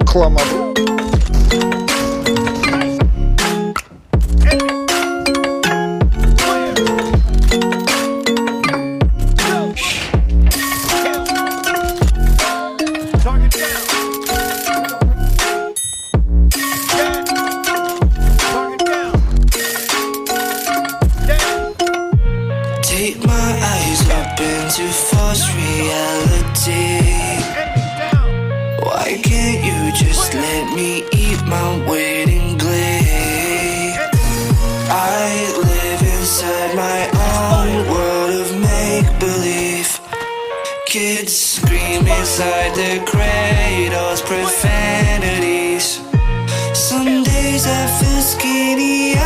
Kılamadım. Take my eyes up into false reality. Why can't you just let me eat my weight in glee? I live inside my own world of make-believe. Kids scream inside their cradles, profanities. Some days I feel skinny,